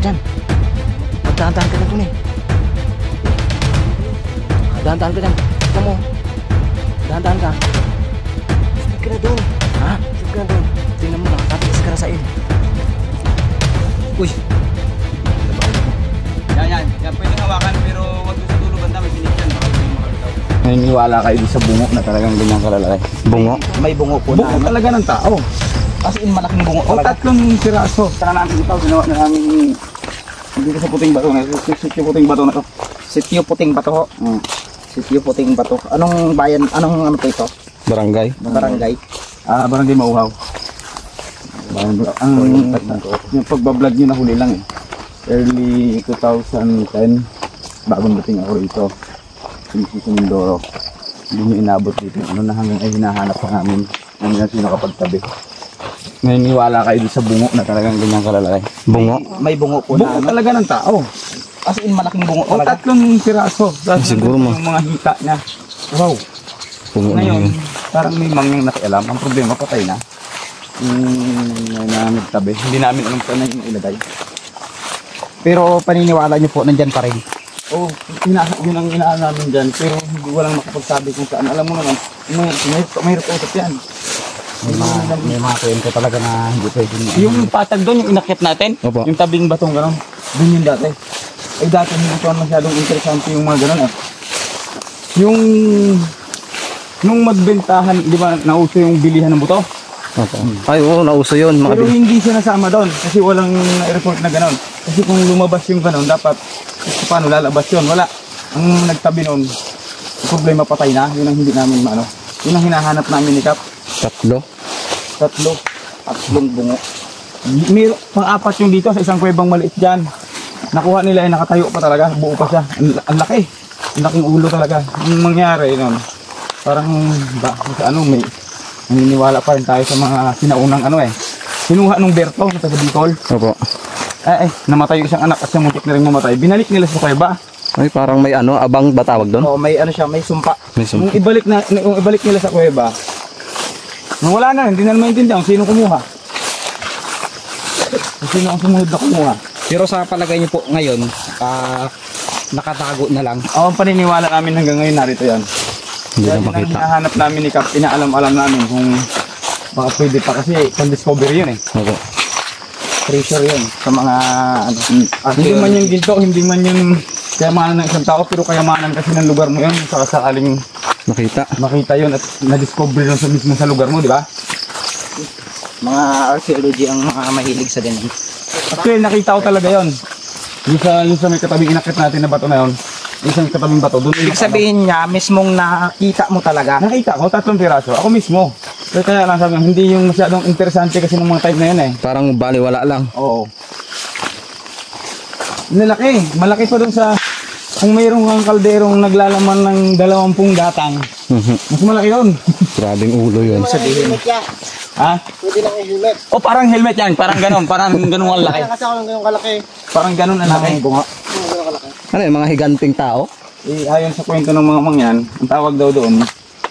dyan. Magdahan-dahan ka na dun eh. Dahan-dahan ka dyan. Ito mo. Dahan-dahan ka. Stop ka na dun. Ha? Stop ka na dun. Tingnan mo, nakatatis ka na sa il. Uy. Yan. Yan pwedeng hawakan pero wag doon sa dulo banda may sinikyan. Baka hindi makalitaw. Naniniwala kayo sa bungo na talagang ganyan kalalaki. Bungo? May bungo po Bungo talaga ng tao. As in malaking bungo O talaga. tatlong piraso. Saka namin ito, ginawa na namin dito sa puting bato na. Sityo puting bato na to. Sityo Puting Bato ho. Sityo Puting Bato. Anong bayan, anong ano po ito? Barangay. Barangay. Barangay Mauhaw. Yung pagbablog nyo na huli lang eh. Early 2010, bagong dating ako rito. Sa Mindoro. Hindi nyo inabot dito. Ano na hanggang ay hinahanap pa namin. Ano na sino kapagtabi. Naniniwala kayo sa bungo na talagang ganyan kalalaki. Bungo? May bungo po Bungo na. talaga ng tao. As in malaking bungo O talaga. tatlong piraso. Siguro yung mga hita niya. Wow. Bungo Ngayon, parang may mangyang nakialam. Ang problema, patay na. Na nagtabi. Hindi namin alam saan na yung ilagay. Pero paniniwala nyo po, nandyan pa rin. Oh, yun ang inaan namin dyan. Pero hindi walang makapagsabi kung saan. Alam mo naman, mahirap usap yan. May mga kwento talaga na hindi pwede na. Yung patag doon, yung inakit natin, Opo. yung tabing batong gano'n, doon yung dati. Ay dati hindi ko masyadong interesante yung mga gano'n. Yung nung magbentahan, di ba nauso yung bilihan ng buto? Opo. Ay, oo, nauso yun. Pero hindi siya nasama doon kasi walang report na gano'n. Kasi kung lumabas yung gano'n, dapat paano lalabas yun? Wala. Ang nagtabi noon, problema patay na. Yun ang hindi namin maano. Yun ang hinahanap namin ni Kap. Tatlong bungo. May pang-apat yung dito sa isang kuwebang maliit dyan. Nakuha nila ay nakatayo pa talaga. Buo pa siya. Ang laki. Ang laking ulo talaga. Ang mangyari noon, parang sa ano may naniniwala pa rin tayo sa mga sinaunang ano eh. Sinuha nung Berto sa taga Bicol. Opo. Namatay yung isang anak at siya muntik na rin mamatay. Binalik nila sa kuweba. Ay, parang may ano, abang ba tawag doon? Oo, may ano siya, may sumpa. May Nung ibalik nila sa kuweba, nung wala na, hindi na maintindihan kung sino kumuha. Kung sino ang sumunod na kumuha. Pero sa palagay nyo po ngayon, nakatago na lang. Ang paniniwala namin hanggang ngayon narito yan. Hindi Kaya na yun ang makita. hinahanap namin ni Kap, inaalam-alam namin kung baka pwede pa kasi pang-discovery yun eh. Opo. Treasure yun sa mga ano. Hindi man yung ginto, hindi man yung kayamanan ng isang tao, pero kayamanan kasi ng lugar mo yun. Sakaling makita yun at na-discover yun mismo sa lugar mo, di ba? Mga archaeology ang mga mahilig sa ganyan. Actually, nakita ko talaga yun. Yung sa may katabing inakit natin na bato na yun, isang katabing bato, doon Ibig sabihin niya, mismong nakita mo talaga. nakita ko, 3 piraso. Ako mismo. Kaya lang sabi, hindi yung masyadong interesante kasi ng mga type na yun eh. Parang baliwala lang. Oo. Nalaki. Malaki pa doon sa, kung mayroong kang kalderong naglalaman ng 20 gatang, mas malaki yun. Grabing ulo yun. Sabihin. Ha? Pwede lang yung helmet. O parang helmet yan, parang ganon ang laki. Kasi ako ng ganyung kalaki. Parang ganon ang laki. Yung ganyung kalaki. Ano yung mga higanting tao? Ayon sa kwento ng mga mangyan, ang tawag daw doon,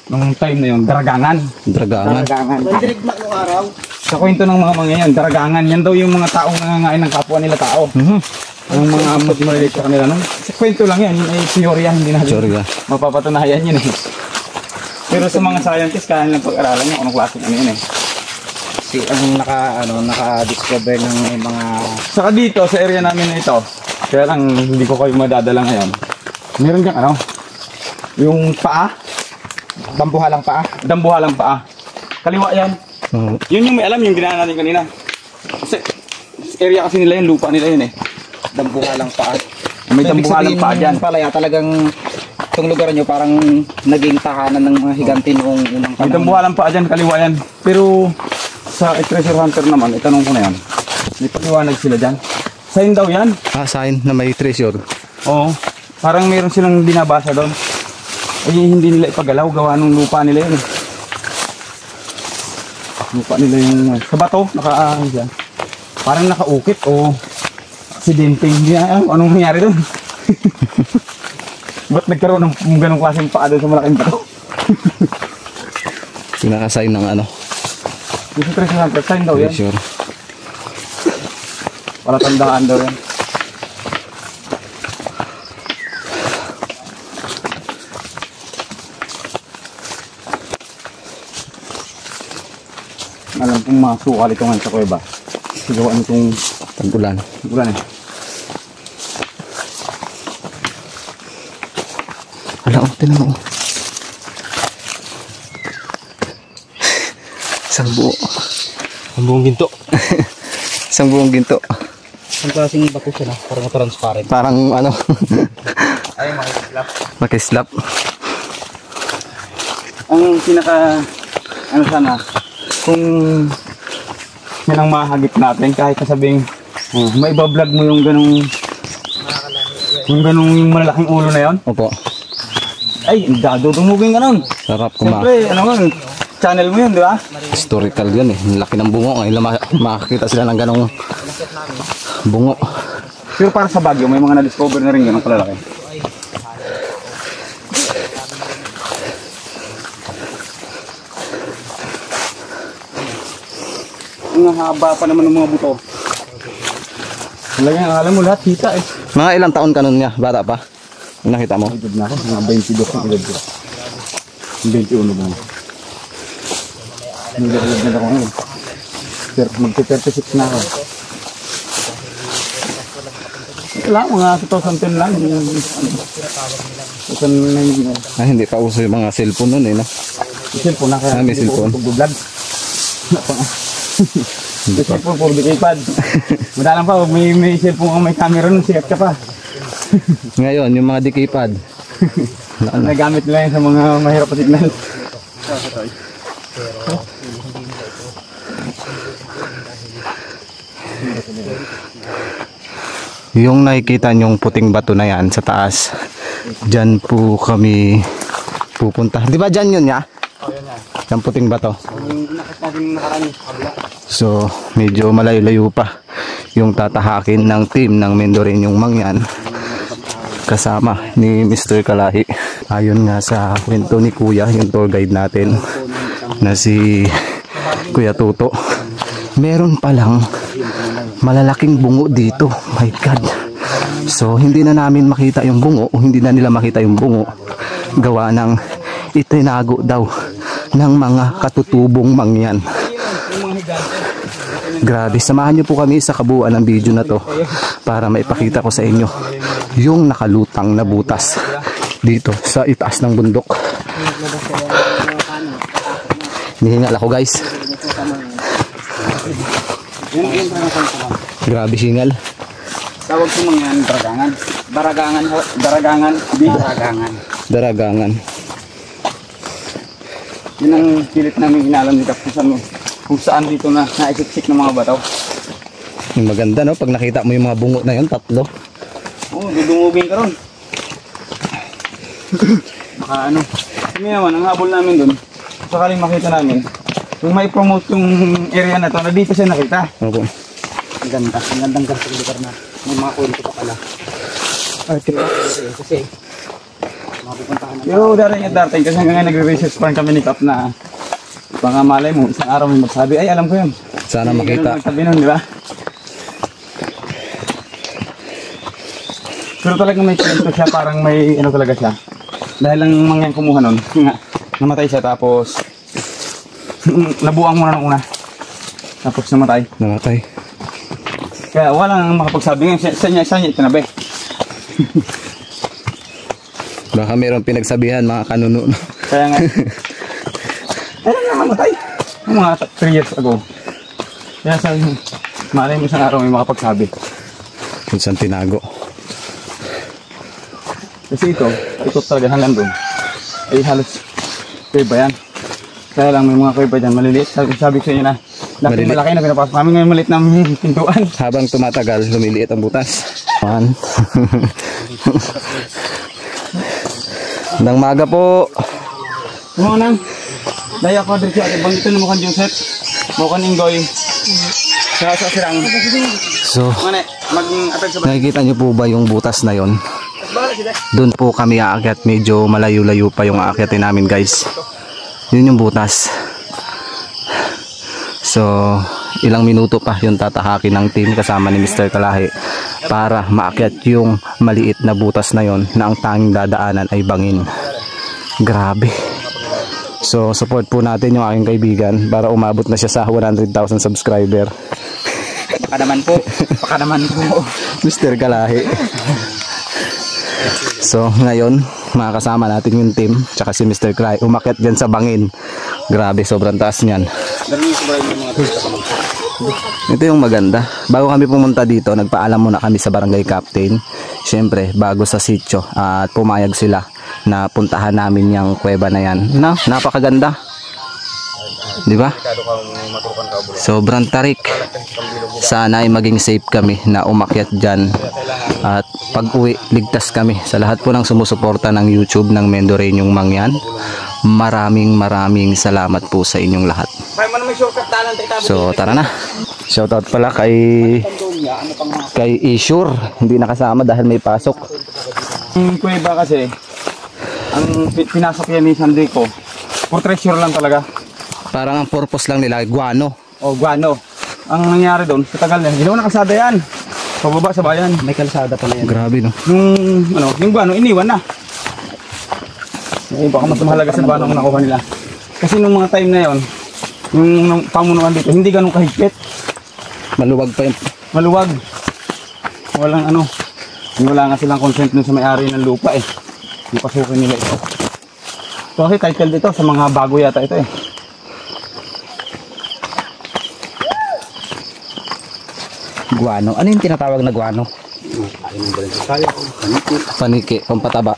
nung time na yun, daragangan. Dragangan. May direct black nung araw. Sa kwento ng mga mangyan, daragangan. Yan daw yung mga taong nangangain ng kapwa nila tao. Ang mga mas maliliit sa kanila. Sa kwento lang yan, yun ay teorya, hindi natin Teorya. mapapatunayan yun eh. Pero sa mga scientists, kaya nilang pag-aralan yung anong klase ano yun eh. Ang naka-discover ng mga Saka dito, sa area namin na ito, kaya lang hindi ko kayo madadala ngayon. Meron kang ano, yung paa, bambuhalang paa. dambuhalang paa. Kaliwa yan. Oo. Yun yung may alam, yung ginana natin kanina. Kasi area kasi nila yun, lupa nila yun eh. Dambuhalang paa. May dambuhalang paa dyan. Palaya talagang itong lugar nyo parang naging tahanan ng mga higanti noong unang May panahon. dambuhalang paa dyan, kaliwa yan. Pero sa treasure hunter naman, itanong ko na yan. May paliwanag sila dyan. Sign daw yan. Sign na may treasure. Oo. Parang meron silang binabasa doon. Eh, hindi nila ipagalaw. Gawa ng lupa nila yun. Lupa nila yung sa bato. Dyan. Parang nakaukit o aksidente. Hindi na alam kung anong nangyari doon. Ba't nagkaroon ng ganong klaseng paa doon sa malaking bato? Pinaka-sign ng ano, Yung sa treasure hunter, sign daw yan. treasure. Para tandaan daw yan. alam kong masukal ito ngayon sa kuweba. Sigawa nitong Tag-ulan. ulan eh. Wala, oh, tinan mo. Isang buo. Ang buong ginto. Isang buong ginto. Ang klaseng bato siya na, parang transparent. Parang ano, Ay, makikislap. makislap. Ang pinaka, ano sana, kung yan ang mahagip natin, kahit kasabing, may iba-vlog mo yung ganung malalaking ulo na yon. Opo. Ay, dadudumugin ka nun. Sarap kumain. Siyempre, ano nga, channel mo yun, di ba? Historical yun eh. Ang laki ng bungo. Ngayon lang makakita sila ng ganong bungo. Pero para sa Baguio, may mga na-discover na rin ganun kalalaki. Ang haba pa naman ng mga buto. Talagang alam mo lahat, kita eh. Mga ilang taon ka nun niya? Bata pa? Yung nakita mo? Edad na ako, mga 22 ang edad ko. 21 na. Hindi edad na ako ngayon. Magti-36 na ako. Wala, mga 2010 lang. 2009. Ah, hindi pa uso yung mga cellphone nun eh, no? May cellphone na kaya. Ah, may cellphone. Pag-vlog. May cellphone, puro keypad. Madalang pa, may cellphone kang may camera nun, sikat ka pa. Ngayon, yung mga dikipad. Nagamit nila yun sa mga mahirap na signal. Yung nakikita nyong puting bato na yan sa taas, dyan po kami pupunta. Di ba dyan yun ya? Yung puting bato. So, medyo malayo-layo pa yung tatahakin ng team ng Mendoreñong Mangyan kasama ni Mr. Kalahi. Ayon nga sa kwento ni Kuya, yung tour guide natin na si Kuya Tuto, meron palang malalaking bungo dito. My God. So, hindi na namin makita yung bungo o hindi na nila makita yung bungo. Gawa ng itinago daw ng mga katutubong mangyan. Grabe, samahan nyo po kami sa kabuuan ng video na to para maipakita ko sa inyo yung nakalutang na butas dito sa itaas ng bundok. Nihingal ako guys. Grabe singal. Tawag sa mga yan, daragangan. Daragangan ho. Daragangan. Di daragangan. Daragangan. Yun ang pilit namin inalam ni Kapusan mo. Kung saan dito na naisiksik ng mga bataw. Yung maganda no, pag nakita mo yung mga bungo na yun, tatlo. Oo, dudumugin ka ron. Baka ano. Kami naman, ang habol namin dun, sakaling makita namin, kung may promote yung area na to, na dito siya nakita. Opo. Ang ganda. Ang gandang gantong lugar na. May mga kwento pa pala. Kasi mapupuntahan na. Pero darating at darating, kasi hanggang ngayon nagre-research pa rin kami ni Kap na baka malay mo, isang araw may magsabi, ay alam ko yun. Sana makita. Magsabi nun, di ba? Pero talagang may kwento siya, parang may ano talaga siya. Dahil lang mangyang kumuha nun, nga, namatay siya tapos nabuang muna nung una. Tapos namatay. Namatay. Kaya walang makapagsabi ngayon, sa niya itinabi. Baka mayroong pinagsabihan mga kanuno. Kaya nga, ayun nga namatay. Yung mga 3 years ago. Kaya sa malay mo isang araw may makapagsabi. Kung saan tinago. Kasi ito talaga hanggang doon. Ay halos kuweba yan. Kaya lang may mga kuweba dyan, maliliit. Sabi ko sa inyo na, dati Maliliit. malaki na pinapasok namin, ngayon maliit na pintuan. Habang tumatagal, lumiliit ang butas. One. Nang maga po. Mga nang, daya ko dito at banggitan mo kan Joseph. Mo kan Ingoy. Sa sirang. So, Mane, mag-atag sa nakikita niyo po ba yung butas na yon? Doon po kami aakyat. Medyo malayo-layo pa yung aakyatin namin guys. Yun yung butas. So, ilang minuto pa yung tatahakin ng team kasama ni Mr. Kalahi para maakyat yung maliit na butas na yon na ang tanging dadaanan ay bangin. Grabe. So support po natin yung aking kaibigan para umabot na siya sa 100,000 subscriber. Baka naman po. Baka naman po. Mr. Kalahi. So ngayon makakasama natin yung team tsaka si Mr. Cry umakyat dyan sa bangin. Grabe, sobrang taas niyan. Ito yung maganda. Bago kami pumunta dito, nagpaalam muna kami sa barangay captain. Siyempre, bago sa sitio at pumayag sila na puntahan namin yung kuweba na yan. No, napakaganda. Di ba? Sobrang tarik. Sana ay maging safe kami na umakyat dyan. At pag uwi, ligtas kami sa lahat po ng sumusuporta ng YouTube ng Mendoreñong Mangyan. Maraming salamat po sa inyong lahat. So tara na. Shoutout pala kay Isure. Hindi nakasama dahil may pasok. Ang kuweba kasi, ang pinasok yan ni Sandico, for treasure lang talaga. Parang ang purpose lang nila, guano. O guano. Ang nangyari doon, katagal na, ginawa na kalsada yan. Pababa sa bayan. May kalsada pala yan. Grabe no. Yung guano, iniwan na. Baka mas mahalaga sa guano ang nakuha nila. Kasi nung mga time na yon, yung pamunuan dito, hindi ganun kahigpit. Maluwag pa yun. Maluwag. Walang wala nga silang consent dun sa may-ari ng lupa eh. Ipasukin nila ito. So kasi title dito sa mga bago yata ito eh. Guano. Ano yung tinatawag na guano? Paniki, pampataba.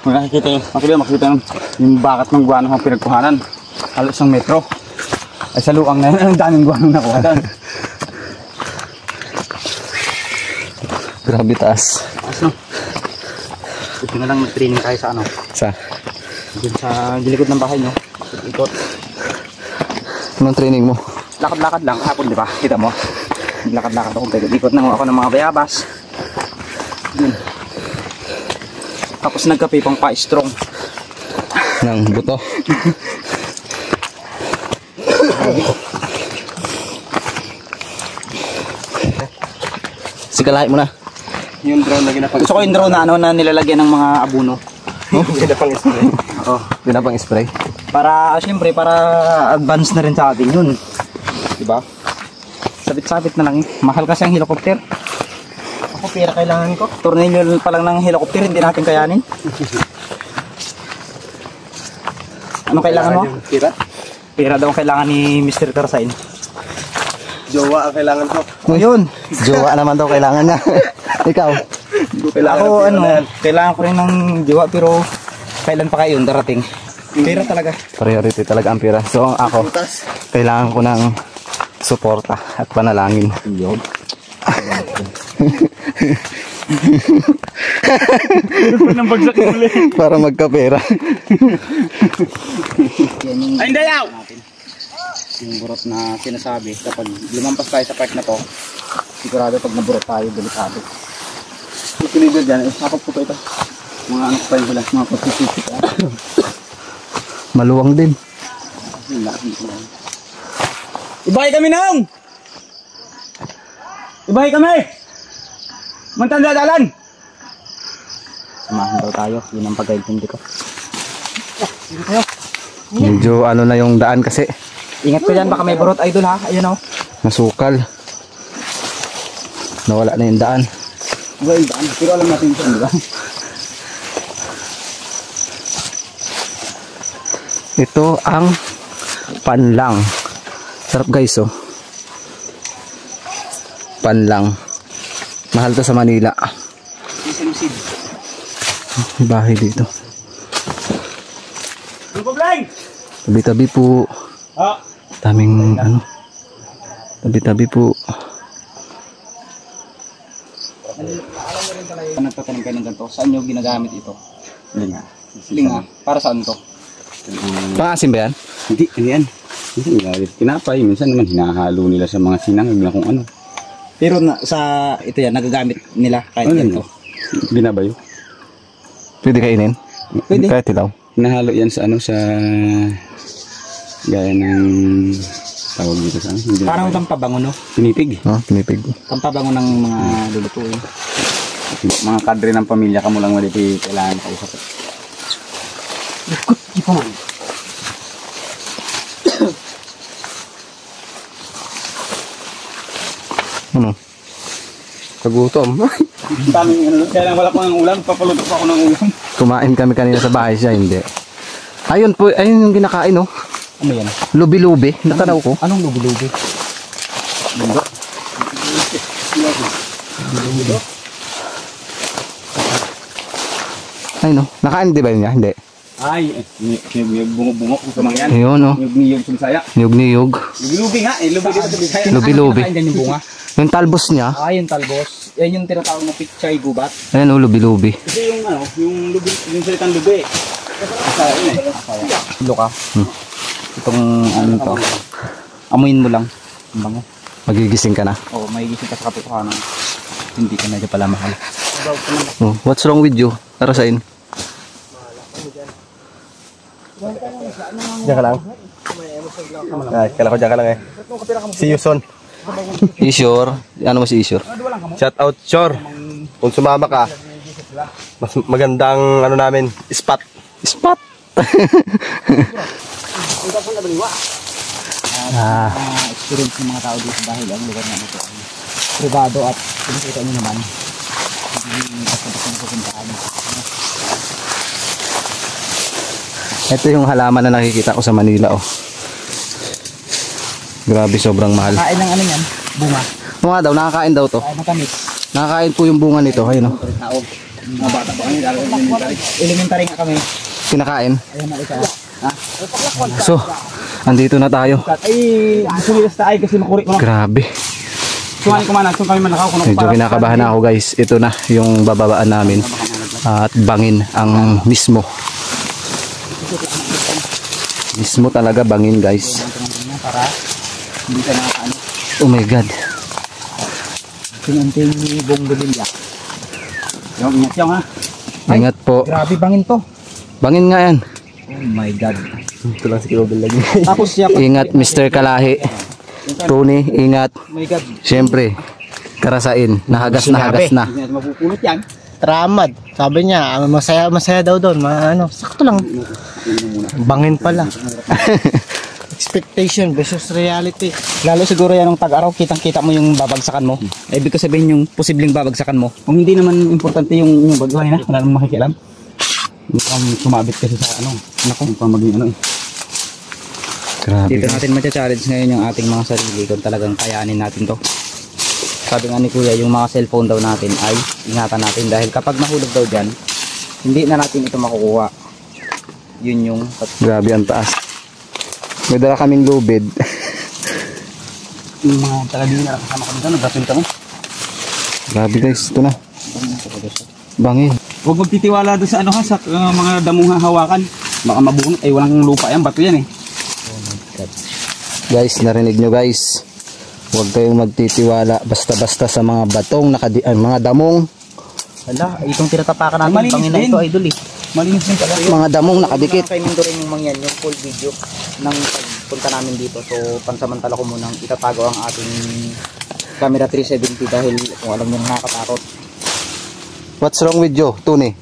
Makikita yung bakat ng guano ang pinagkuhanan. Halos isang metro. Ay sa luang na yan, ang daming guano nakuha doon. Grabe taas. No? Buti na lang mag-training tayo sa Sa? dun sa gilikod ng bahay nyo. Ikot. Anong training mo? Lakad-lakad lang. Hapon, di ba? Kita mo? Lakad-lakad ako. Ikot na ako ng mga bayabas. Yun. Tapos nagkape pang pa-strong. Ng buto. Sikalahin mo na. Yung drone na ginapag. Gusto ko yung drone na nilalagyan ng mga abuno. Ginapang spray. Oh, Pinapang spray. para siyempre para advance na rin sa atin yun. Diba? Sabit-sabit na lang eh. Mahal kasi ang helicopter. Ako pera kailangan ko. Tornilyo pa lang ng helicopter, hindi natin kayanin. Ano kailangan mo? Tira. Pera daw ang kailangan ni Mr. Karsain. Jowa ang kailangan ko. O yun. Jowa naman daw kailangan niya. Ikaw. Ako kailangan ko rin ng jowa pero kailan pa kayo darating? Pera talaga. Priority talaga ang pera. So ako, kailangan ko ng suporta at panalangin. Yun. Para magkapera. Ay, hindi yaw! Yung burot na sinasabi, kapag lumampas tayo sa part na to, sigurado pag naburot tayo, delikado. Pinigil dyan, sakop ko pa ito. Mga anak pa yun sila, mga pagkisisip. Maluwang din. Ibahay kami naong! Ibahay kami! Mantanda dalan! Samahan daw tayo, yun ang pagkaintindi ko. Medyo ano na yung daan kasi. Ingat ko dyan, baka may burot idol ha, ayun o. Nasukal. Nawala na yung daan. Well daan, pero alam natin ito, di ba? Ito ang panlang. Sarap guys oh. Panlang. Mahal to sa Manila. May bahay dito. Ang problema! Tabi-tabi po. Daming ano. Tabi-tabi po. Nagtatanim kayo ng ganito, saan nyo ginagamit ito? Linga. Linga, para saan to? Pangasim ba yan? Hindi, ano yan? Minsan nilalit kinapay, minsan naman hinahalo nila sa mga sinangag na kung ano. Pero sa ito yan, nagagamit nila kahit Ano ganito. Binabayo. Pwede kainin? Pwede. Kahit ilaw. Hinahalo yan sa ano, sa gaya ng tawag dito sa ano. Hindi Parang na- pampabango no? pinipig. Oh, pinipig. Pampabango ng mga lulutuin. Mga kadre ng pamilya ka mo lang maliti kailangan kausap. Ano? Kagutom. Daming ano, kaya lang wala ko ng ulam, papaluto pa ako ng ulam. Kumain kami kanina sa bahay siya, hindi. Ayun po, ayun yung kinakain, no? Ano yan? Lubi-lubi. Natanaw ko. Anong lubi-lubi? Ay, no? Nakain di ba niya? Hindi. Ay, bungo-bungo ko sa mga yan. Ayun, no? Niyog-niyog sa Bisaya. Niyog-niyog. Lubi-lubi nga, lubi dito sa Bisaya. Lubi-lubi. Nakain dyan yung bunga. Yung talbos niya, Yung talbos. Yan yung tinatawag na pichay gubat. ayun, oh, lubi-lubi. Kasi yung ano, yung lubi, yung salitang lubi. Ilo ka. Itong ano to. Amuin mo lang. Ang bango. Magigising ka na. Oo, may gising ka sa katotohanan. Hindi ka medyo pala mahal. Oh, what's wrong with you? Karasain. Diyan ka lang. Ay, kala ko diyan ka lang eh. See you soon. Isure. Ano mo si Isure? Shout out, Shore. Kung sumama ka, mas magandang ano namin, spot. Spot! Experience ng mga tao dito dahil ang lugar na ito ay privado at pinakita nyo naman. Hindi basta-basta napupuntaan. Ito yung halaman na nakikita ko sa Manila, oh. Grabe, sobrang mahal. Kain ng ano yan? Bunga. Oo nga daw, nakakain daw to. Ay, matamis. Nakakain po yung bunga nito. Ayun, oh. Tao. Mga bata pa kami. Elementary nga kami. Kinakain. Ayun na ito. So, andito na tayo. Ay, sumilas tayo kasi makuri ko na. Grabe. Sumali ko man, kami man nakaw. Medyo kinakabahan na ako, guys. Ito na yung bababaan namin. At bangin ang mismo. Mismo talaga bangin, guys. Para hindi ka nakakaano. Oh my God. Pinanting ni Bong Bilya. Yung ingat yung ha. Ingat po. Grabe bangin to. Bangin nga yan. Oh my God. Ito lang si Kilobel lagi. Tapos siya pa. Ingat, Mr. Kalahi. Tony, ingat. Oh my God. Siyempre, karasain. Nahagas na hagas na. Hindi natin mapupulot yan. Tramad. Sabi niya, masaya daw doon. Sakto lang. Bangin pala. Expectation versus reality. Lalo siguro yan ng tag-araw, kitang-kita mo yung babagsakan mo. Ibig ko sabihin yung posibleng babagsakan mo. Kung hindi naman importante yung bagay na, wala namang makikialam. Hindi kang sumabit kasi sa ano. Naku, kung maging ano eh. Grabe. Dito natin matcha-challenge ngayon yung ating mga sarili kung talagang kayanin natin to. Sabi nga ni Kuya, yung mga cellphone daw natin ay ingatan natin dahil kapag nahulog daw dyan, hindi na natin ito makukuha. Yun yung Grabe ang taas. May dala kaming lubid. Yung mga talagang na kasama kami doon, nagdasul kami. Grabe guys, ito na. Bangin. Huwag magtitiwala doon sa ano ha, sa mga damong hahawakan. Baka mabunot, ay walang lupa yan, bato yan eh. Guys, narinig nyo guys. Huwag kayong magtitiwala basta-basta sa mga batong, mga damong. Hala, itong tinatapakan natin, Malinis bangin na din. ito, idol eh. Malinis din pala. Mga damong nakadikit. Kay Mindoro yung mangyan, yung full video ng pagpunta namin dito. So, pansamantala ko munang itatago ang ating camera 370 dahil kung alam nyo nakakatakot. What's wrong with you, Tony?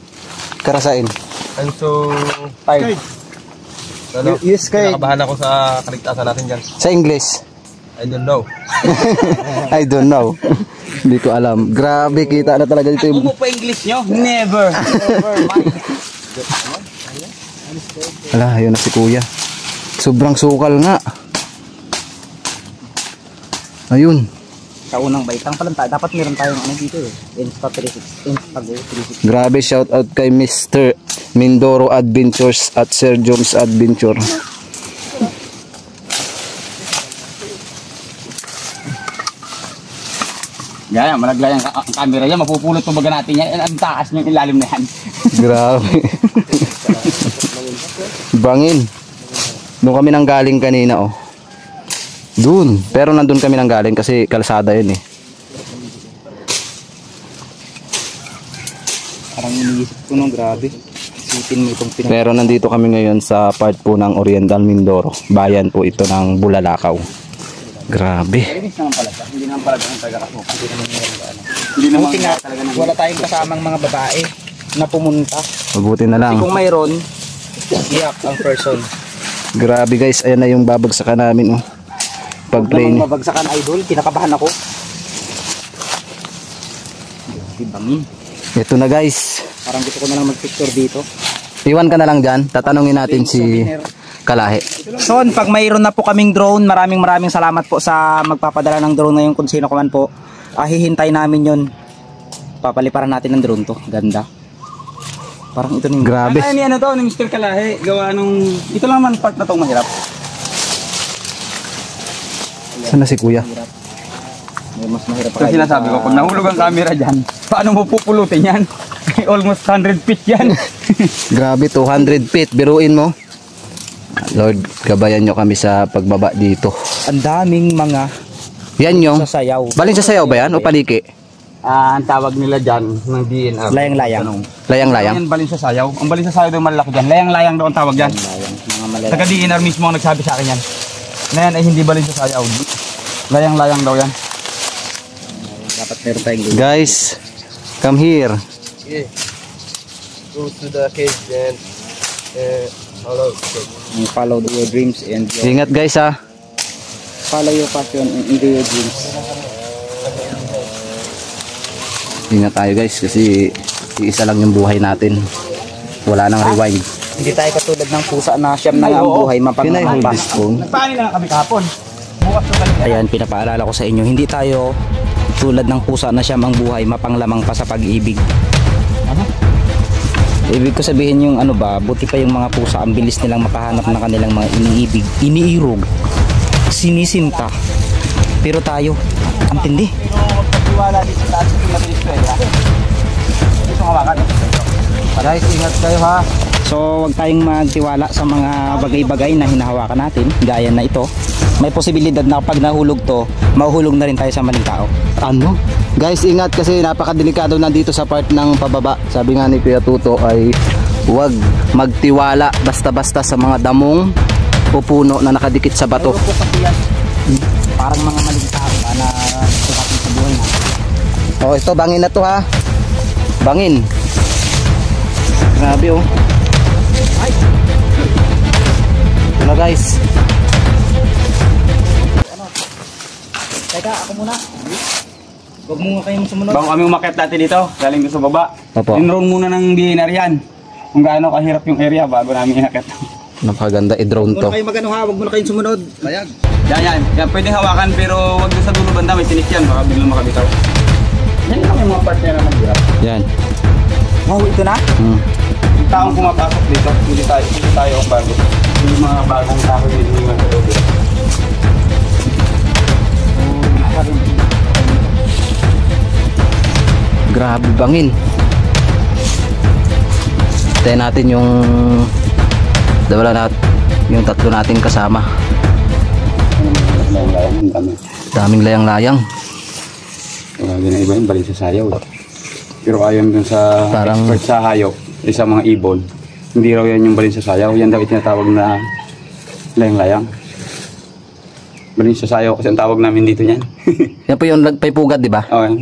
Karasain. I'm so Tired. ano, Yes, kay. nakabahan ako sa kaligtasan natin dyan. Sa English. I don't know. I don't know. Hindi ko alam. Grabe, kita na talaga dito yung... Ano pa English nyo? Never. Ala, yun na si Kuya. Sobrang sukal nga. Ayun. Sa unang baitang palang tayo, dapat meron tayong ano dito eh. Instago 360. Grabe, shout out kay Mr. Mindoro Adventures at Sir Jones Adventure. Yan, malagla ang camera yan, mapupulot pa baga natin yan. Ang taas ng ilalim na yan. Grabe. Bangin. Doon kami nang galing kanina, oh. Doon. Pero nandun kami nang galing kasi kalsada yun eh. Parang iniisip ko nung grabe. Isipin mo itong Pero nandito kami ngayon sa part po ng Oriental Mindoro. Bayan po ito ng Bulalakaw. Grabe. Linis naman pala siya. Hindi naman pala ang taga-kasuka. Hindi naman Buti nga, talaga ng... wala tayong kasamang mga babae na pumunta. Mabuti na lang. Kasi kung mayroon, iyak ang person. Grabe guys, ayan na yung babagsakan namin, oh. Pag Huwag plane. namang mabagsakan, idol. Kinakabahan ako. Bangin. Ito na guys. Parang gusto ko na lang mag-picture dito. Iwan ka na lang dyan. Tatanungin natin si Kalahi. Son, pag mayroon na po kaming drone, maraming salamat po sa magpapadala ng drone ngayon kung sino ko man po. Hihintay namin yun. Papaliparan natin ng drone to. Ganda. Parang ito ning Grabe. Ano yan to, ni Mr. Kalahi, gawa nung, ito lang man part na to mahirap. Saan na si Kuya? May mas mahirap pa. Ito sinasabi ko, pag nahulog ang camera dyan, paano mo pupulutin yan? Almost 100 feet yan. Grabe, 200 feet. Biruin mo. Lord, gabayan nyo kami sa pagbaba dito. Ang daming mga Yan yung sasayaw. Balin sa sayaw ba yan o paliki? Ang tawag nila dyan ng DNR. Layang-layang. Layang-layang. Yan balin sa sayaw. Ang balin sa sayaw daw malalaki dyan. Layang-layang daw ang tawag dyan. Mga malala. Taga DNR mismo ang nagsabi sa akin yan. Na yan ay hindi balin sa sayaw. Layang-layang daw yan. Dapat meron tayong gulo. Guys, come here. Go to the cave and Follow your dreams and Ingat guys ha. follow your passion and your dreams. Ingat tayo guys kasi isa lang yung buhay natin. Wala nang rewind. Hindi tayo katulad ng pusa na siyam na ang buhay Can I hold mapangmampas. this phone? Nagpaani na kami kahapon. Bukas na balik. Ayan, pinapaalala ko sa inyo, hindi tayo tulad ng pusa na siyam ang buhay mapanglamang pa sa pag-ibig. Ibig ko sabihin yung ano ba, buti pa yung mga pusa, ang bilis nilang makahanap ng kanilang mga iniibig, iniirog, sinisinta. Pero tayo, ang tindi. Pagkiwala dito sa taas yung mabilis ko eh. Gusto hawakan. Guys, ingat kayo ha. So, huwag tayong magtiwala sa mga bagay-bagay na hinahawakan natin, gaya na ito. May posibilidad na pag nahulog to, mahuhulog na rin tayo sa maling tao. Ano? Guys, ingat kasi napakadelikado na dito sa part ng pababa. Sabi nga ni Kuya Tuto ay huwag magtiwala basta-basta sa mga damong o puno na nakadikit sa bato. Mayroon po kasi yan. Parang mga maling tao na sukatin sa buhay na. Oh, ito bangin na to ha. Bangin. Grabe oh. Ito na guys. Teka, ako muna. Huwag mo kayong sumunod. Bago kami umakyat natin dito, galing doon sa baba. Opo. Enroll muna ng DNR yan. Kung gaano kahirap yung area bago namin inakyat. Napakaganda i-drone to. Huwag mo na kayo magano ha, huwag mo na kayong sumunod. Layag. Yan. Yan, pwedeng hawakan pero wag doon sa dulo banda, may tinik yan. Baka biglang makabitaw. Yan lang yung mga part na naman hirap. Yan. Oh, ito na? Hmm. Yung taong pumapasok dito, hindi tayo ang bago. Yung mga bagong tao dito yung mga loob. Grabe bangin. Tayo natin yung yung tatlo nating kasama. Daming layang-layang. Grabe na iba yung balik sa sayaw. Pero ayon dun sa Parang- expert sa hayop, sa mga ibon, hindi raw yan yung balin sa sayaw. Yan daw itinatawag na layang-layang. Balin sa sayaw kasi ang tawag namin dito yan. Yan po yung nagpaypugad, di ba? Okay.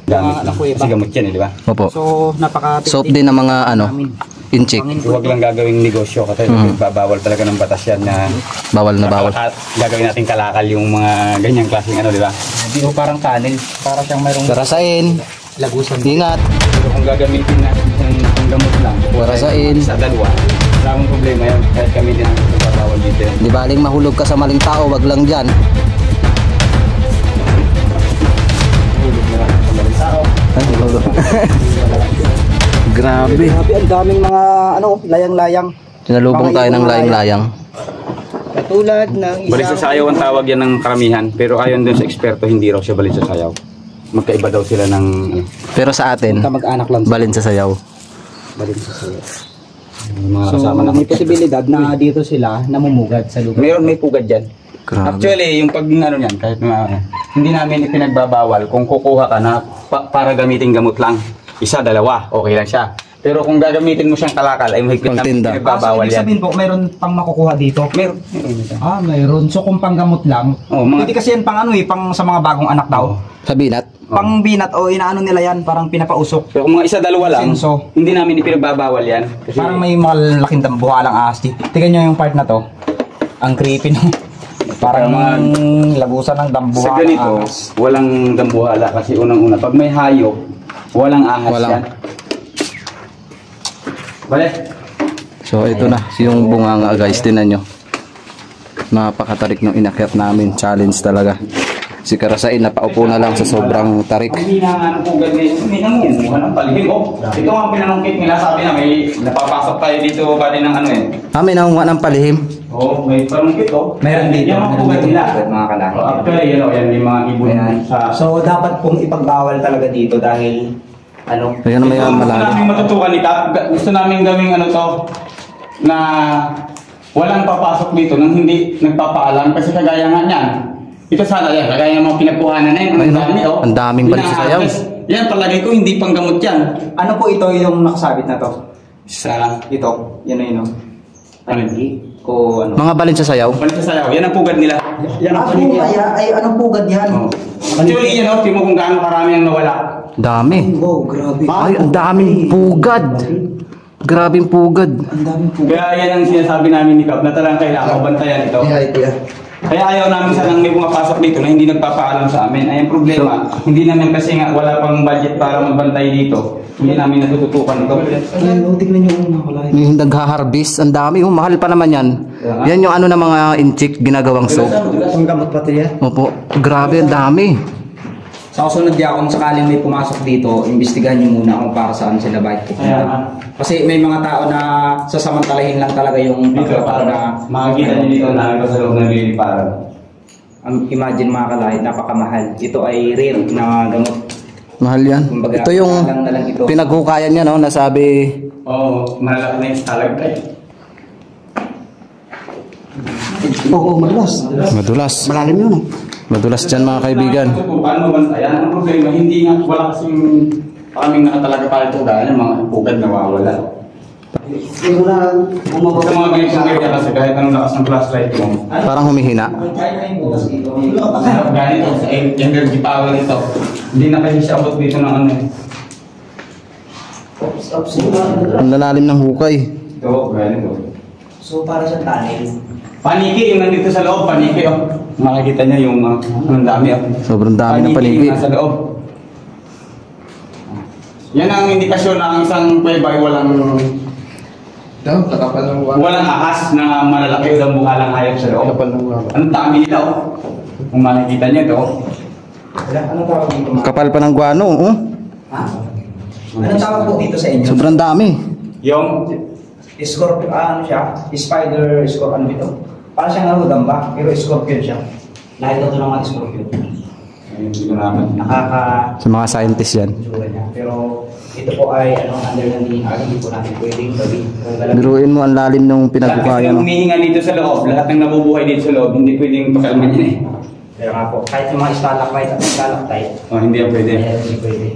Gamit lang. Kasi gamot yan eh, di ba? Opo. So, napaka Soap din ng mga inchik. Huwag lang gagawing negosyo kasi babawal talaga ng batas yan na Bawal na bawal. gagawin natin kalakal yung mga ganyang klaseng ano, di ba? Hindi ko parang tunnel. Para siyang mayroong Karasain. lagusan. Ingat. Pero kung gagamitin natin ng gamot lang, Warasain. sa dalawa, wala akong problema yan. Kahit kami din ang babawal dito yan. Di baling mahulog ka sa maling tao, wag lang dyan. Ay, hulog. Grabe. Grabe, ang daming mga layang-layang. Sinalubong tayo ng layang-layang. Katulad ng Balin sa sayaw ang tawag yan ng karamihan, pero ayon dun sa eksperto, hindi raw siya balin sa sayaw. Magkaiba daw sila ng Pero sa atin, kamag-anak lang. balin sa sayaw. Balin sa sayo. mga So, kasama na. may posibilidad na dito sila namumugad sa lugar. Meron may pugad dyan. Grabe. Actually, yung pag ano yan, kahit hindi namin ipinagbabawal kung kukuha ka na para gamitin gamot lang. Isa, dalawa, okay lang siya. Pero kung gagamitin mo siyang kalakal, ay mahigpit na Pagtinda. pinagbabawal ibig yan. sabihin po, meron pang makukuha dito. Meron. Mayroon. So, kung panggamot lang, Oh, mga- hindi kasi yan pang pang sa mga bagong anak daw. Sa binat. Pang binat o inaano nila yan, parang pinapausok. Pero kung mga isa, dalawa lang, Senso. hindi namin ipinagbabawal yan. Kasi Parang may malaking dambuhalang ahas. Tingnan nyo yung part na to. Ang creepy no. Parang Mga- lagusan ng sa dambuhalang ganito, ahas. walang dambuhala kasi unang-una. Pag may hayop, Walang ahas Walang. yan. Balik. So ito na yung bunganga guys, tinan nyo. Napakatarik ng inakyat namin, challenge talaga. Si Karasain napaupo na lang sa sobrang tarik. Ang hinangan po ganyan, minangunguha ng palihim. Oh, ito ang pinanungkit nila, sabi na may napapasok tayo dito ba din ng ano eh. May nangunga ng palihim. Oh, may panungkit oh. Meron dito. Yan ang pugat nila. Mga kalahi. Oh, actually, yan oh, yan yung mga ibon Ayan. sa... So dapat pong ipagbawal talaga dito dahil ano? Ayan naman yung Gusto malalim. namin matutukan nito. Gusto namin gawing ano to, na walang papasok dito nang hindi nagpapaalam kasi kagaya nga niyan. Ito sana yan, kagaya ng mga pinagkuhanan na yun. Ayun, Ang dami, oh. ang daming balik sa sayaw. Yan, palagay ko hindi pang gamot yan. Ano po ito yung nakasabit na to? Sa... Ito, yun na yun. Palengke. Ko ano? Mga balin sa sayaw. Balik sa sayaw, yan ang pugad nila. Ay, anong pugad yan? Oh. Actually, yan oh, timo kung gaano karami ang nawala. Dami. Wow, grabe. Ay, ang daming pugad. Grabing pugad. Ang daming pugad. Kaya yan ang sinasabi namin ni Kap, na talagang kailangan bantayan ito. Kaya ayaw namin sanang may pumapasok dito na hindi nagpapaalam sa amin. Ay, ang problema, hindi namin kasi nga wala pang budget para magbantay dito. Hindi namin natututukan ito. Ay, tignan nyo mga kalahi. Yung nagha-harvest, ang dami. Mahal pa naman yan. Yan yung ano ng mga inchik ginagawang soap. Ang gamot pati yan. Opo, grabe, ang dami. Sa kasunod niya, kung sakaling may pumasok dito, imbestigahan niyo muna kung para saan sila bakit pupunta. Kasi may mga tao na sasamantalahin lang talaga yung Dito, pagkakataon na makikita nyo dito na ito sa loob ng liliparan. imagine mga kalahi, napakamahal. Ito ay rare na gamot. Mahal yan. Kumbaga, Ito yung lang na lang ito. pinaghukayan niya, no? Nasabi, Oo, malaki na yung stalagmite. Oo, madulas. madulas. Malalim yun eh. Madulas dyan mga kaibigan. Tutukan mo bantayan. Ang problema, hindi nga, wala kasing kaming nakatalaga para ito dahil ang mga pugad nawawala. Hindi mo na umabot. Sa mga ganitong area kasi kahit anong lakas ng flashlight mo, Parang humihina. ganito sa energy power ito. Hindi na kayo siya abot dito ng ano eh. Ang lalalim ng hukay. Ito, ganito. So para sa tunnel. Paniki, yung nandito sa loob, paniki oh. Makikita niya yung ang dami oh. Sobrang dami ng Paniki paniki. yung nasa loob. Yan ang indikasyon na ang isang kuweba ay walang ahas na malalaki o dambuhalang hayop sa loob. Ang dami nila oh. Kung makikita niya ito oh. Anong tawag dito? Kapal pa ng guano, oh. Ha? Anong tawag po dito sa inyo? Sobrang dami. Yung Scorpion, ano siya? Spider, scorpion, ano ito? Parang siyang ano, gamba, pero scorpion siya. Nakita ko ng mga scorpion. ay, hindi ko naman. Sa mga scientist yan. Nakaka-sura niya. Pero ito po ay ano, under ng DNR, hindi po natin pwedeng gawin. Biruin mo ang lalim nung Kasi pinaghukayan, kung no? humihinga dito sa loob, lahat ng nabubuhay dito sa loob, hindi pwedeng pakalman yan eh. Pero nga po, kahit yung mga stalagmite at stalactite, Oh, hindi yan pwede. ayan, hindi pwede.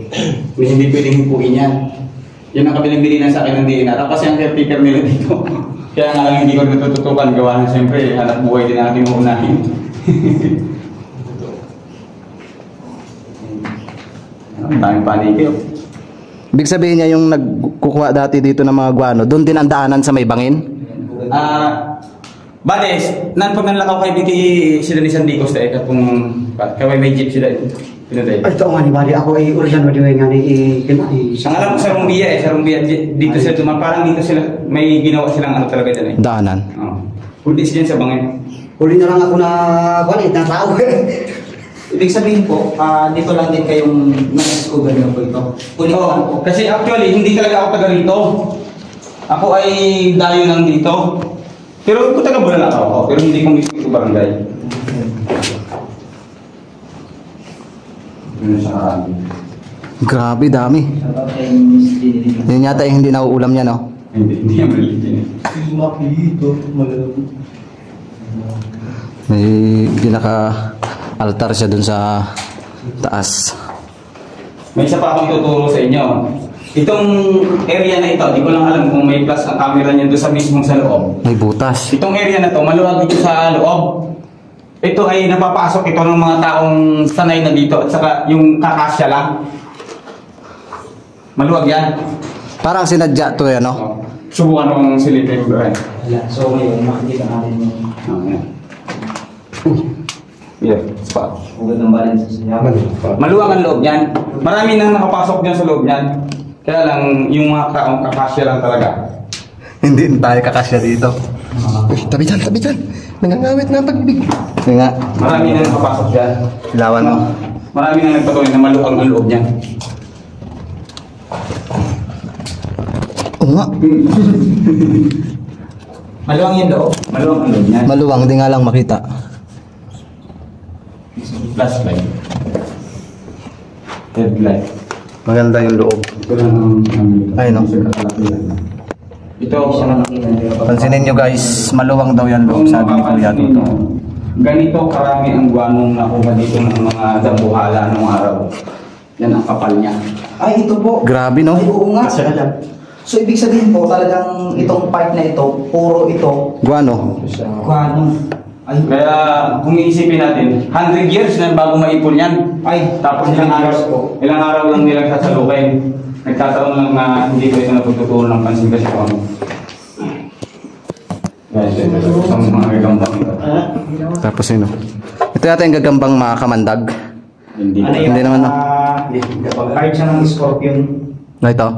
Hindi pwedeng himpuin yan. Yan ang kabiling-bilinan sa akin ng DNR. Kasi ang caretaker nila dito. Kaya nga lang hindi ko natututukan. Gawa na siyempre, hanap buhay din natin uunahin. Ang daming paniki. Ibig sabihin niya yung nagkukuha dati dito ng mga guano, doon din ang daanan sa may bangin? Bales, pag nanlakaw kay Biti sila ni Sandicos tayo kung kaway may jeep sila. Pinuday. Ay, ito nga ni Bali. Ako ay original mo nga ni Ang alam ko sa Rumbia sa Rumbia dito sila duman. Parang dito sila, may ginawa silang ano talaga dyan eh. Daanan. Oo. Huli sila sa bangin. Huli na lang ako na Bali, na tao. Ibig sabihin po, dito lang din kayong na-discover nyo po ito. Huli ko lang po. Kasi actually, hindi talaga ako taga rito. Ako ay dayo lang dito. Pero ako taga Bulalakaw ako, pero hindi ko mismo barangay. Yun sa karami. Grabe, dami. Shoutout kay Miss Jenny. Yan yata yung hindi nauulam niya, no? Hindi yung religion eh. May ginaka-altar siya dun sa taas. May isa pa akong tuturo sa inyo. Itong area na ito, di ko lang alam kung may plus ang camera niya doon sa mismong sa loob. May butas. Itong area na to, maluwag dito sa loob. Ito ay napapasok ito ng mga taong sanay na dito at saka yung kakasya lang. Maluwag yan. Parang sinadya to yan, no? So, subukan mong silipin ko. Ayan, so ngayon, makikita natin yung Yeah, spot. ugat ng balance sa yaman. Maluwag ang loob yan. Marami nang nakapasok dyan sa loob niyan. Kaya lang, yung mga taong kakasya lang talaga. Hindi tayo kakasya dito. Uy, tabi dyan, tabi dyan. Nangangawit na ang pag-ibig. Sige nga, Marami nang nakapasok dyan. ilawan mo. Marami nang nagpatuloy na maluwag ang loob niyan. Oo nga, Maluwang yung loob. Maluwag ang loob niyan. maluwang, di nga lang makita. Flashlight. Headlight. Maganda yung loob. Ito lang ang Ay, no. Ito, Pansinin nyo guys, maluwang daw yan loob, sabi ni Kuya Tuto. ganito karami ang guanong nakuha dito ng mga dambuhala nung araw. Yan ang kapal niya. Ay, ito po. Grabe no? Ay, oo nga. So, ibig sabihin po, talagang itong part na ito, puro ito, Guano. guano. Ay, Kaya kung iisipin natin, 100 years na bago maipon yan. ay, Tapos ilang araw lang nilang sasalukin. Nagkataon lang na hindi ko ito natututunan ng pansin kasi kung ano. Guys, ito ang mga gagambang ito. Tapos yun. Ito yata yung gagambang mga kamandag. Hindi. Hindi naman, no? Card siya ng Scorpion. Na ito.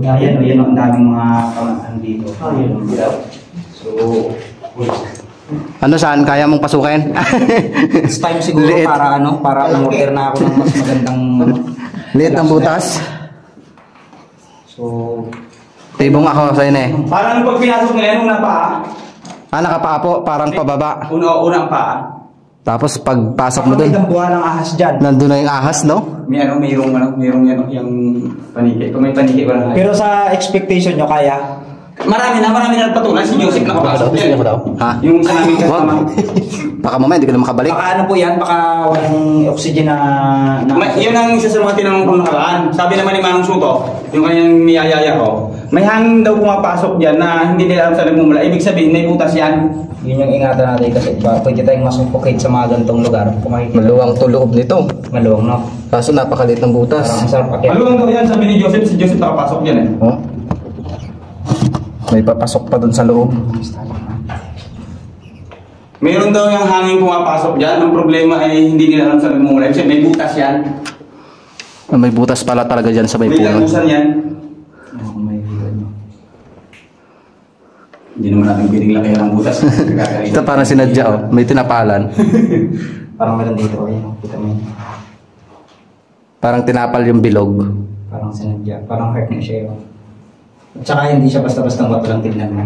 Ayan, yan ang daming mga kamantan dito. So, Ano saan? Kaya mong pasukin? it's time siguro Liit. para ano, para umorder na ako ng mas magandang ano. Liit ng butas. So, Tibong ako sa inyo eh. Parang pag pinasok na yan, una paa. Nakapaa po, parang pababa. Unang paa. Tapos pagpasok mo may dun, dambuhan ng ahas dyan. nandun na yung ahas, no? Mayroong yan, yung paniki. Kung may paniki ba na. Pero sa expectation nyo, kaya? Marami na nagpatuloy. Si Joseph nakapasok yan. Ha? Yung sa namin kasama. Wag. Baka mamaya, hindi ka na makabalik. Baka ano po yan, baka walang oxygen na... Yun ang isa sa mga tinanong kong nakaraan. Sabi naman ni Manong Suto, yung kanyang niyayaya ko, may hangin daw pumapasok dyan na hindi nila alam sa nagmumula. Ibig sabihin, may butas yan. Yun yung ingatan natin kasi pwede tayong masuffocate sa mga ganitong lugar. Kung makikita. Maluwang to loob nito. Maluwang, no? Kaso napakaliit ng butas. Parang ang sarap akit. Maluwang daw yan, sabi ni Joseph. Si Joseph nakapasok dyan eh. Oh. May papasok pa dun sa loob. Meron daw yung hangin pumapasok dyan. Ang problema ay hindi nila alam sa nagmumula. Ibig sabihin, may butas yan. May butas pala talaga dyan sa may May puno. lagusan yan. Hindi naman natin pwedeng laki ng butas. Ito parang sinadya, oh. May tinapalan. Parang meron dito, ayun, kita mo yun. Parang tinapal yung bilog. Parang sinadya, parang heart na siya yun. At saka hindi siya basta-bastang bato lang tignan mo.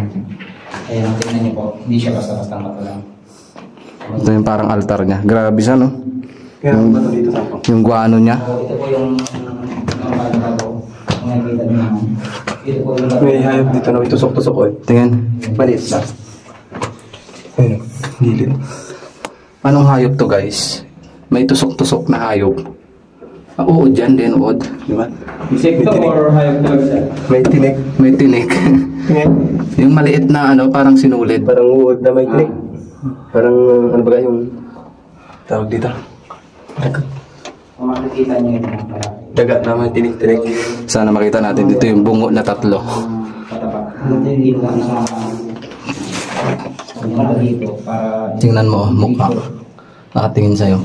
Ayan, ang tignan niyo po, hindi siya basta-bastang bato lang. Ito yung parang altar niya. Grabe siya, no? Yung guano niya. So, ito po yung normal na bato. Kung nakikita niyo naman. Ito po yung bato. May hayop dito na may tusok-tusok ko eh. Tingnan. Maliit na. Ayun, gilid. Anong hayop to, guys? May tusok-tusok na hayop. Ah, uod yan din, uod. Di ba? Insekto or hayop talaga siya? May tinik. May tinik. Tinik. Yung maliit na ano, parang sinulid. Parang uod na may tinik. Parang ano ba yung tawag dito? Kung makikita niyo yun, Daga na may tinik-tinik. Sana makita natin dito yung bungo na tatlo. pataba. Hindi mo lang sa mga dito para Tingnan mo, mukha. Nakatingin sa'yo.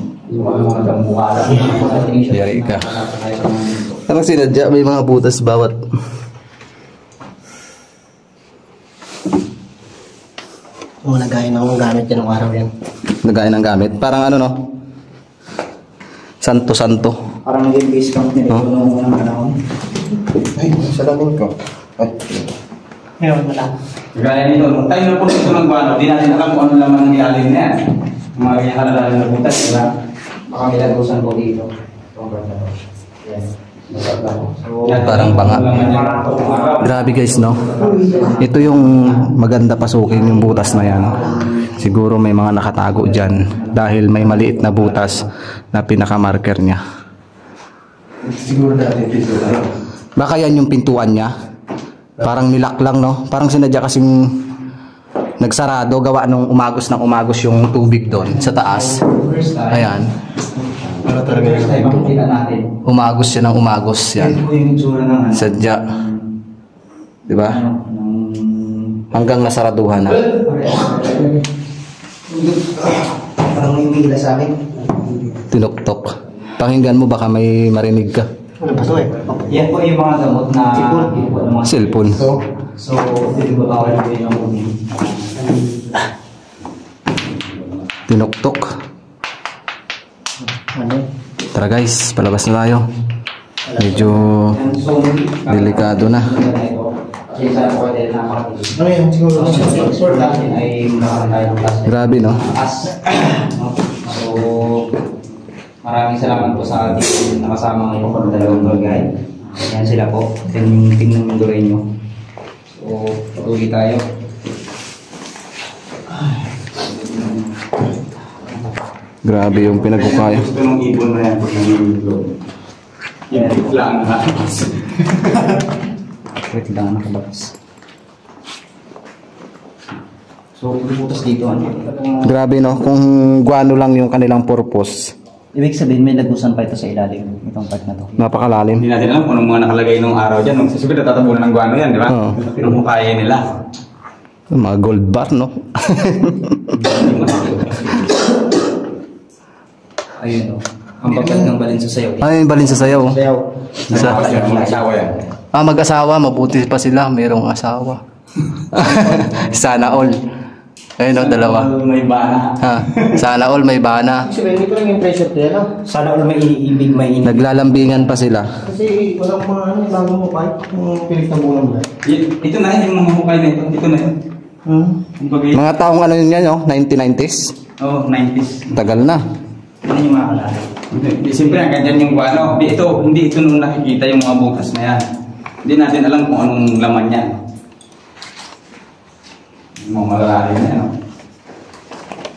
Yari ka. Parang sinadya, may mga butas bawat. Kung nagaya na akong gamit yan ng araw yan. Nagaya ng gamit. Parang ano, no? Santo-santo. parang naging base camp nila ito noong unang panahon. Ay, salamin ko. Ay, Meron wala. Gaya nito, nung tayo na po ito ng guano, di natin alam kung ano laman ng ilalim na yan. Mga ganyan na butas, di ba? Baka may lagusan po dito. Yes. Parang banga. Grabe guys, no? Ito yung maganda pasukin yung butas na yan. Siguro may mga nakatago dyan dahil may maliit na butas na pinaka-marker niya. siguro natin dito na. Baka yan yung pintuan niya. Parang nilak lang, no? Parang sinadya kasing nagsarado, gawa nung umagos ng umagos yung tubig doon sa taas. Ayan. Para talaga First time makikita natin. Umagos siya ng umagos yan. Ito po yung itsura ng ano. Sadya. Diba? Hanggang nasaraduhan na. Parang may umihila sa akin. Tinuktok. Pakinggan mo, baka may marinig ka. Ano ba ito eh? Yan po yung mga gamot na mga Cellphone. So, hindi ba bawal po yung Tinuktok. Ano? Tara guys, palabas na tayo. Medyo delikado na. Ano yan? Siguro Grabe no? So, maraming salamat po sa ating nakasama ngayon po ng dalawang tour guide. Ayan sila po. Tingnan yung duray nyo. So, patuloy tayo. Grabe yung pinagkukaya. Gusto nung ibon na yan pag nangyayulog. Yan, biglaan na. Wait lang, nakababas. So, butas dito. Grabe no? Kung guano lang yung kanilang purpose. Ibig sabihin, may lagusan pa ito sa ilalim. Itong part na to. Napakalalim. Hindi natin alam kung anong mga nakalagay nung araw dyan. Nung sasabit na tatabunan ng guano yan, di ba? Oo. Pinumukaya nila. Mga gold bar no? Ayun o. Ang bagat ng balin sa sayaw. Ay, balin sa sayaw. Sayaw. Mga asawa yan. Mag-asawa, mabuti pa sila, mayroong asawa. Sana all. Ayun o, dalawa. May bana. Ha, sana all may bana. Actually, hindi ko lang yung pressure ko yan. Sana ulo may iniibig, may iniibig. Naglalambingan pa sila. Kasi walang mga ano, bagong mo pa. Yung pilit na bulan ba? Ito na yung mga hukay na ito. Ito na yun. Yung bagay. Mga taong ano yun yan, no? 1990s? Oh, 90s. Tagal na. Ano yung mga alala? Siyempre, ang ganyan yung guano. Hindi ito nung nakikita yung mga butas na yan. Hindi natin alam kung anong laman yan. Yung mga malalalim na yan. No?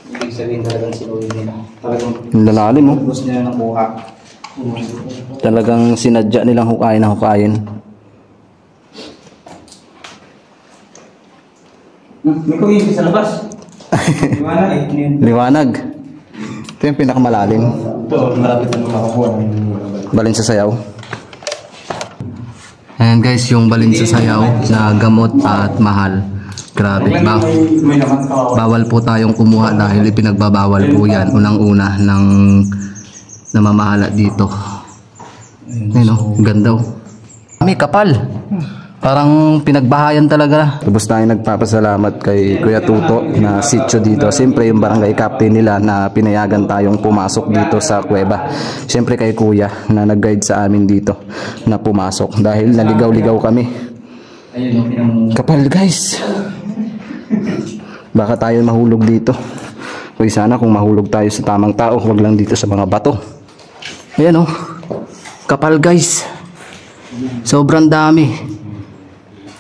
Ibig sabihin talagang sinuwi nila. Talagang Yung lalalim, mo. gusto nila nakuha. Talagang sinadya nilang hukayin na hukayin. May kuhindi sa labas. Gimana eh? Liwanag. Ito yung pinakamalalim. Ito, malapit na makakuha ng Balin sa sayaw. Ayan guys, yung balin sa sayaw na gamot at mahal. Grabe. may naman kawawa. Bawal po tayong kumuha dahil ipinagbabawal po yan. Unang-una ng namamahala dito. Ayun o, ganda o. May kapal. Parang pinagbahayan talaga. Tapos tayo nagpapasalamat kay Kuya Tuto na sityo dito. Siyempre yung barangay captain nila na pinayagan tayong pumasok dito sa kuweba. Siyempre kay Kuya na nag-guide sa amin dito na pumasok. Dahil naligaw-ligaw kami. Ayun yung pinang... Kapal guys. Baka tayo mahulog dito. Uy, sana kung mahulog tayo sa tamang tao, wag lang dito sa mga bato. Ayan o. Kapal guys. Sobrang dami.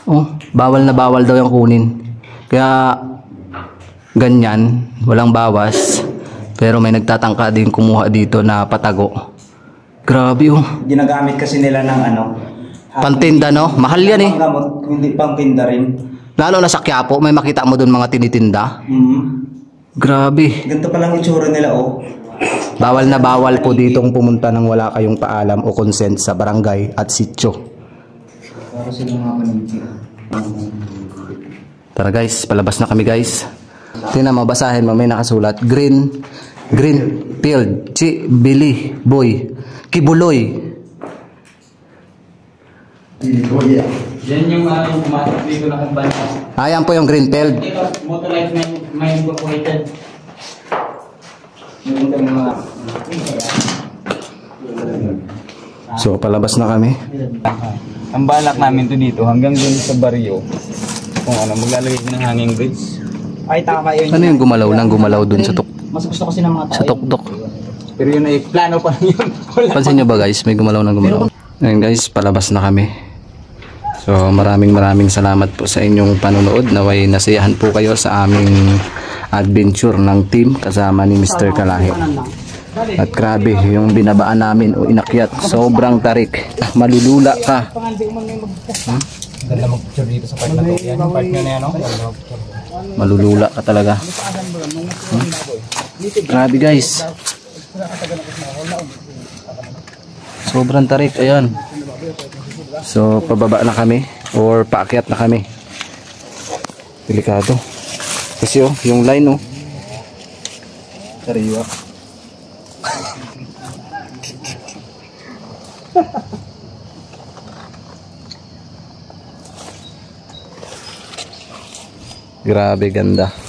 Oh, bawal na bawal daw yung kunin. Kaya ganyan, walang bawas. Pero may nagtatangka din kumuha dito na patago. Grabe oh. Ginagamit kasi nila ng ano... Pantinda no? Mahal yan eh. Gamot, hindi pang tinda rin. Lalo na sa Quiapo, may makita mo doon mga tinitinda. Grabe. Ganito palang itsura nila oh. Bawal na bawal po ditong pumunta nang wala kayong paalam o consent sa barangay at sityo. Para silang mga panigil. Tara guys, palabas na kami guys. Tingnan mo, basahin mo, may nakasulat. Green field, Bili, Boy, Kibuloy. Yan yung pumasok dito na kumpanya. Ayan po yung Greenfield. Ito, Motorlife Mine Incorporated. Yung mga... So, palabas na kami. Ang balak namin to dito hanggang dun sa baryo. Kung ano, maglalagay ko ng hanging bridge. Ay, tama yun. Ano yung gumalaw dun sa Mas gusto kasi ng mga tao. sa tuktok? Pero yun ay plano pa lang yun. Wala. Pansin nyo ba guys, may gumalaw. Ayun guys, palabas na kami. So, maraming salamat po sa inyong panonood. Naway nasiyahan po kayo sa aming adventure ng team kasama ni Mr. Kalahi. At grabe, yung binabaan namin o inakyat, sobrang tarik. Malulula ka. Ganda mag-picture dito sa part na to. Yan yung part na yan, no? Malulula ka talaga. Grabe guys. Sobrang tarik, ayan. So, pababa na kami or paakyat na kami. Delikado. Kasi oh, yung line oh. Sariwa. Grabe ganda.